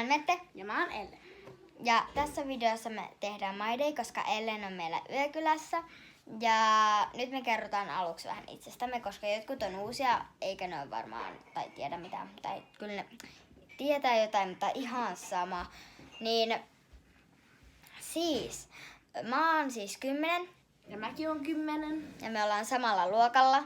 oon Mette. Ja mä oon Elle. Ja tässä videossa me tehdään My Day, koska Ellen on meillä yökylässä. Ja nyt me kerrotaan aluksi vähän itsestämme, koska jotkut on uusia, eikä ne ole varmaan, tai tiedä mitään. Tai kyllä ne tietää jotain, mutta ihan sama. Niin siis, mä oon siis 10. Ja mäkin oon 10. Ja me ollaan samalla luokalla.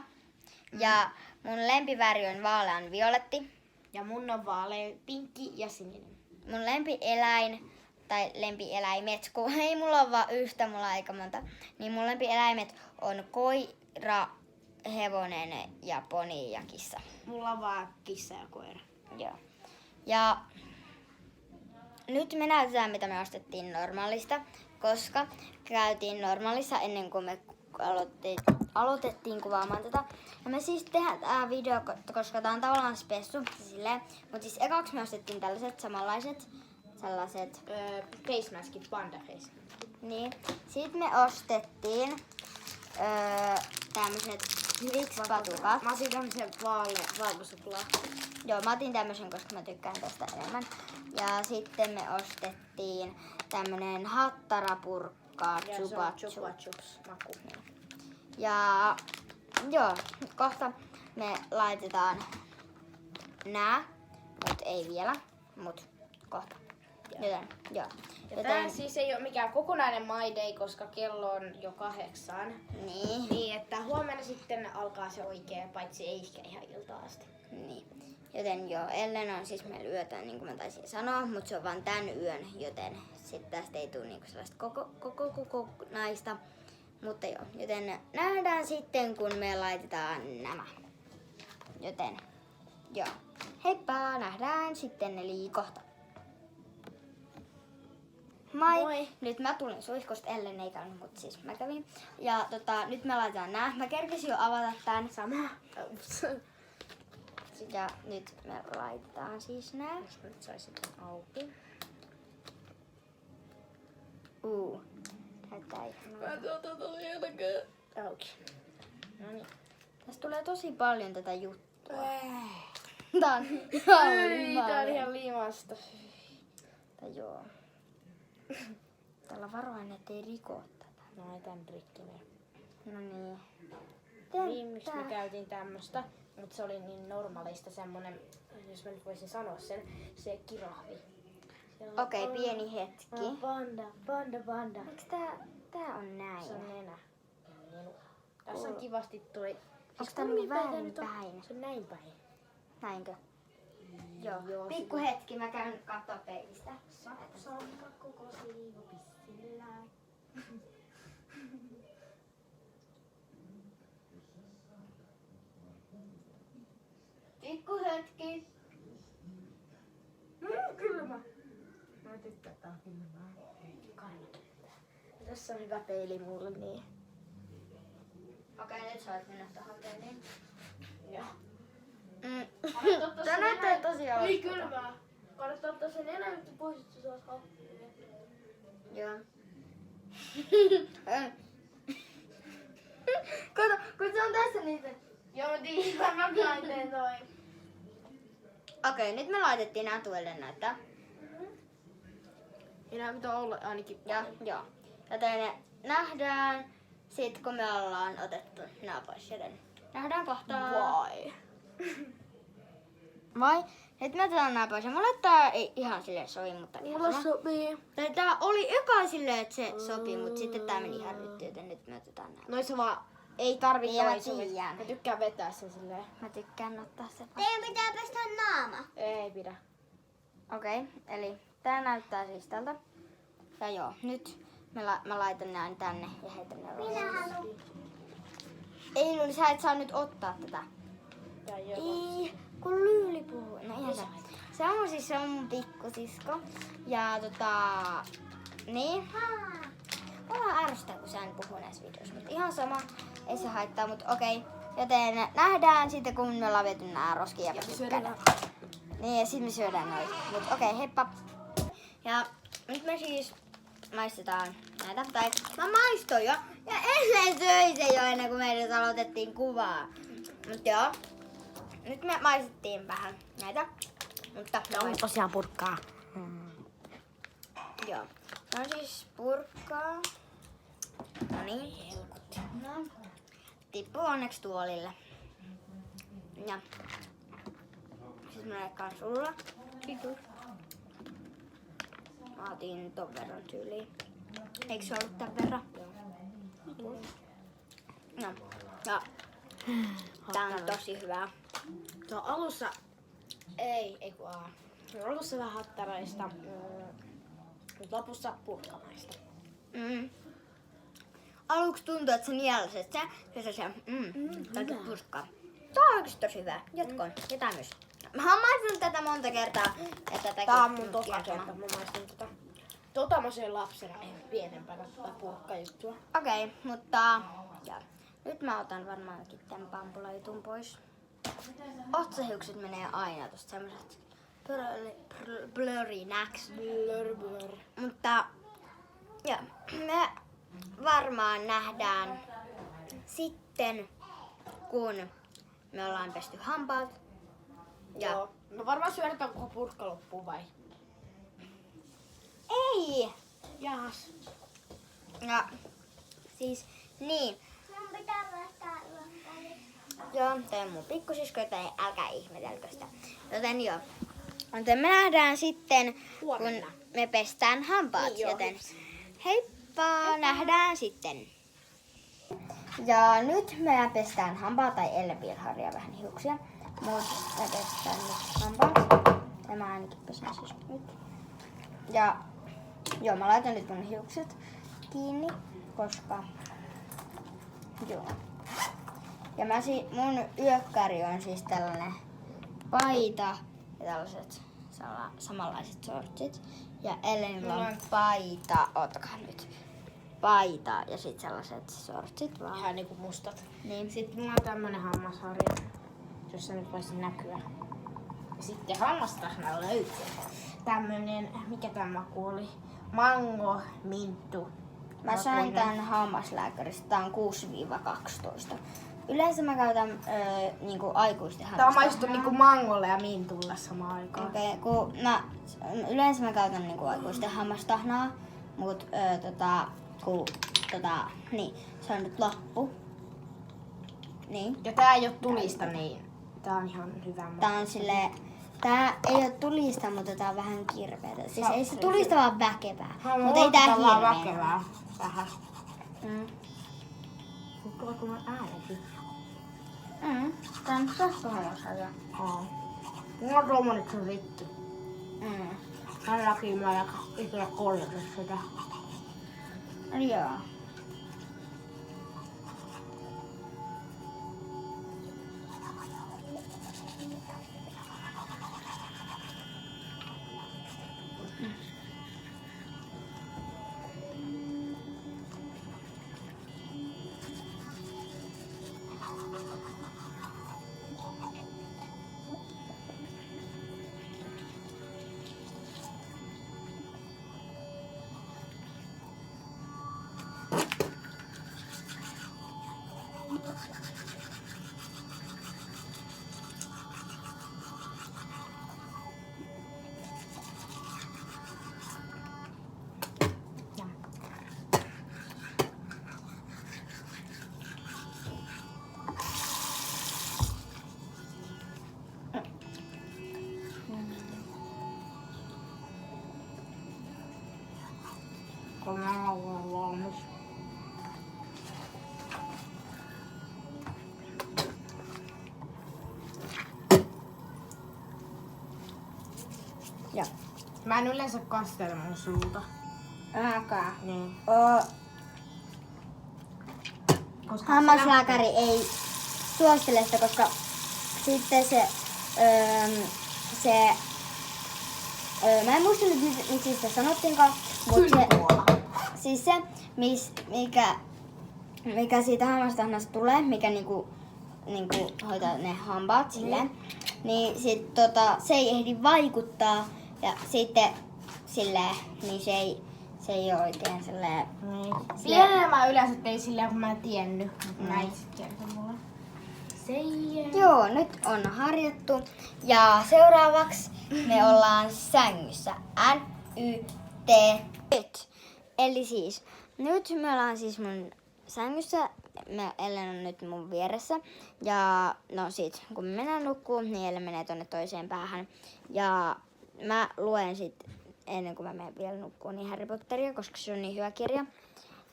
Ja mun lempiväri on vaalean violetti. Ja mun on vaalea, pinkki ja sininen. Mun lempieläin, tai lempieläimet, kun ei mulla ole vaan yhtä, mulla on aika monta. Niin mun lempieläimet on koira, hevonen ja poni ja kissa. Mulla on vaan kissa ja koira. Joo. Ja nyt me näytetään, mitä me ostettiin normaalista, koska käytiin normaalissa ennen kuin me aloitettiin kuvaamaan tätä. Ja me siis tehdään tää video, koska tää on tavallaan spessu, silleen. Mut siis ekaksi me ostettiin tällaiset samanlaiset, sellaiset. Face maskit, panda face. Niin. Sitten me ostettiin tämmöiset Vicks-patukat. Mä otin tämmösen valkosuklaa. Joo, mä otin tämmösen, koska mä tykkään tästä enemmän. Ja sitten me ostettiin tämmönen hattarapurkka Chupa Chups maku. Ja joo, kohta me laitetaan nää, mut ei vielä, mut kohta. Joten, joo. Ja tää siis ei ole mikään kokonainen My Day, koska kello on jo 8. Niin. Niin, että huomenna sitten alkaa se oikea, paitsi ei ehkä ihan iltaa asti. Niin. Joten joo, Ellen on siis meillä yötä, niin kuin mä taisin sanoa, mutta se on vaan tän yön, joten sitten tästä ei tule niinku sellaista kokonaista. Mutta joo, joten nähdään sitten, kun me laitetaan nämä. Joten joo, heippa, nähdään sitten, eli kohta. Moi! Moi. Nyt mä tulin suihkusta, Ellen ei käynyt, mutta siis mä kävin. Ja nyt me laitetaan nää. Mä kerkesin jo avata tän. Sama. Ja nyt me laitetaan siis nää. Jos mä nyt saisin tän auki. Näyttää ihan Auki. Noniin. tästä tulee tosi paljon tätä juttua. Tää on Tää on ihan limasta. Tai joo. Tällä varoen, ettei riko tätä. Mä laitan rikkinen. No niin. Viimeksi me käytiin tämmöstä, mutta se oli niin normaalista semmonen, jos mä nyt voisin sanoa sen, se kirahvi. Okei, pieni hetki. Panda. Eiks tää on näin? Se on nenä. Tässä on kivasti toi. Onks tää niinku väärin päin? Se on näin päin. Näinkö? Joo. Joo, Pikku hetki, mä käyn kattoo peilistä. Saksanka koko siivu pissillään. Pikku hetki. Kylmä. Mä tykkään, tää on kylmää. Kaima tykkää. Tässä on hyvä peili mulle, niin. Okei, nyt sä voit mennä tohon peiliin. Joo. Tää näyttää tosi hauskalta. Ei kylmää. Kannattaa ottaa sen elämättä pois, että se saisi happea. Joo. Kato, kun se on tässä niitä. Joo, mä tiedän, mä laitan toi. Okei, nyt me laitettiin nää tuelle näyttää. Enää pitää olla ainakin. Ja joo. Joten nähdään sit kun me ollaan otettu nää pois. Joten nähdään kohta. Vai. Vai? Nyt me otetaan nää pois. Ja mulle tää ei ihan silleen sovi, mutta ihan Mulla sama. sopii. Tai tää oli eka silleen, että se sopii, mutta sitten tää meni ihan rytty, joten nyt me otetaan nää. Noissa vaan ei tarvitse Niin, mä toisua. tiedän. Mä tykkään vetää sen silleen. Mä tykkään ottaa se. Teidän pitää pestä naama. Ei pidä. Okei, eli tää näyttää siis tältä. Ja joo, nyt mä laitan nää tänne ja heitän ne Minä haluan. Ei Luli, sä et saa nyt ottaa tätä. Tai joo. Ei, kun Lyyli puhuu. No ihan se. Se on mun pikkusisko. Ja niin. Mua ärsyttää, kun sä en puhu näissä videoissa. Mutta ihan sama, ei se haittaa, mutta okei. Joten nähdään sitten, kun me ollaan viety nää roskia ja syödään. Niin, ja sit me syödään noita. Mut okei, heippa. Ja nyt me siis maistetaan näitä. Tai mä maistoin jo. Ja ennen söi se jo ennen kuin meidän aloitettiin kuvaa. Mut joo. Nyt me maistettiin vähän näitä. Mutta On tosiaan purkkaa. Joo. Se on siis purkkaa. No niin. No. Tippuu onneksi tuolille. Ja. Sitten mä leikkaan sulla. Kiitos. Mä otin ton verran tyyliin. Eikö se ollut tän verran? Joo. No. Ja. Tää on tosi hyvää. Se on alussa... Ei kun se on alussa vähän hattaraista. Mutta lopussa purkkamaista. Aluksi tuntuu, että se nielaset se täytyy purkkaa. Tää on oikeesti tosi hyvää. Jatkoon. Jotain myös. Mä oon maistanut tätä monta kertaa. Ja tätäkin Tää on mun nyt toka kertoma. kerta. Mä maistin tota mä söin lapsena pienempänä purkkajuttua. Okei, mutta ja. Nyt mä otan varmaankin tän pampulajutun pois. Otsahiukset menee aina tosta semmoset blurry näks. Blur. Mutta ja, me varmaan nähdään sitten, kun me ollaan pesty hampaat. Ja Joo. No varmaan syödetään koko purkka loppuun vai? ei! Jahas. Ja siis niin. Mun pitää laittaa ruokaa. Joo, toi on mun pikkusisko, joten älkää ihmetelkö sitä. Joten joo. Joten me nähdään sitten, Huomenna. kun me pestään hampaat. Niin joo. Joten heippa, nähdään sitten. Ja nyt me pestään hampaat, tai Ellen vielä harjaa vähän hiuksia. Mutta me pestään nyt hampaat. Ja mä ainakin pesen siis nyt. Ja joo, mä laitan nyt mun hiukset kiinni, koska joo. Ja mun yökkäri on siis tällainen paita ja tällaiset samanlaiset shortsit. Ja Ellenillä on paita, ottakaa nyt, paita ja sit sellaiset shortsit vaan. Ihan niinku mustat. Niin. Sitten mulla on tämmönen hammasharja, jossa nyt voisi näkyä. Ja sitten hammastahna löytyy. Tämmönen, mikä tämä maku oli? Mango, minttu. Mä sain tän hammaslääkäristä, tää on 6-12. Yleensä mä käytän niinku aikuisten Tää hammastahnaa. maistuu niinku mangolle ja mintulle samaan aikaan. Okei, yleensä mä käytän niinku aikuisten hammastahnaa, mut niin, se on nyt loppu. Niin. Ja tää ei oo tulista, niin tää on ihan hyvä maku. Tää on silleen, tää ei oo tulista, mutta tää on vähän kirpeetä. Siis ei se tulista vaan väkevää, mutta ei tää hirveä. väkevää. Vähän. Mm. Kun mä äänetin. Tää on sähköhammasharja. Mulla on tommonen ritty. Mm. Tän takia mä en ikinä korjata sitä. Joo. Kun mä oon valmis. Joo. Mä en yleensä kastele mun suuta. Älkää. Niin. Koska Hammaslääkäri ei suosittele sitä, koska sitten mä en muista nyt miksi sitä sanottiinkaan, mutta siis se, mikä siitä hammastahnasta tulee, mikä niinku hoitaa ne hampaat silleen, niin sit se ei ehdi vaikuttaa ja sitten silleen, niin se ei ole oikein silleen. Niin. Pienenä mä yleensä tein silleen, kun mä en tiennyt. Mutta mä itse kertoin mulle. Joo, nyt on harjattu ja seuraavaksi me ollaan sängyssä. NYT. tee. Nyt. Eli siis, nyt me ollaan siis mun sängyssä. Ellen on nyt mun vieressä. Ja no sit, kun me mennään nukkuun, niin Ellen menee tonne toiseen päähän. Ja mä luen sit, ennen kuin mä menen vielä nukkuun, niin Harry Potteria, koska se on niin hyvä kirja.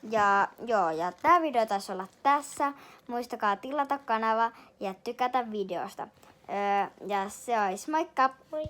Ja joo, ja tää video taisi olla tässä. Muistakaa tilata kanava ja tykätä videosta. Ja se olisi moikka! Moi!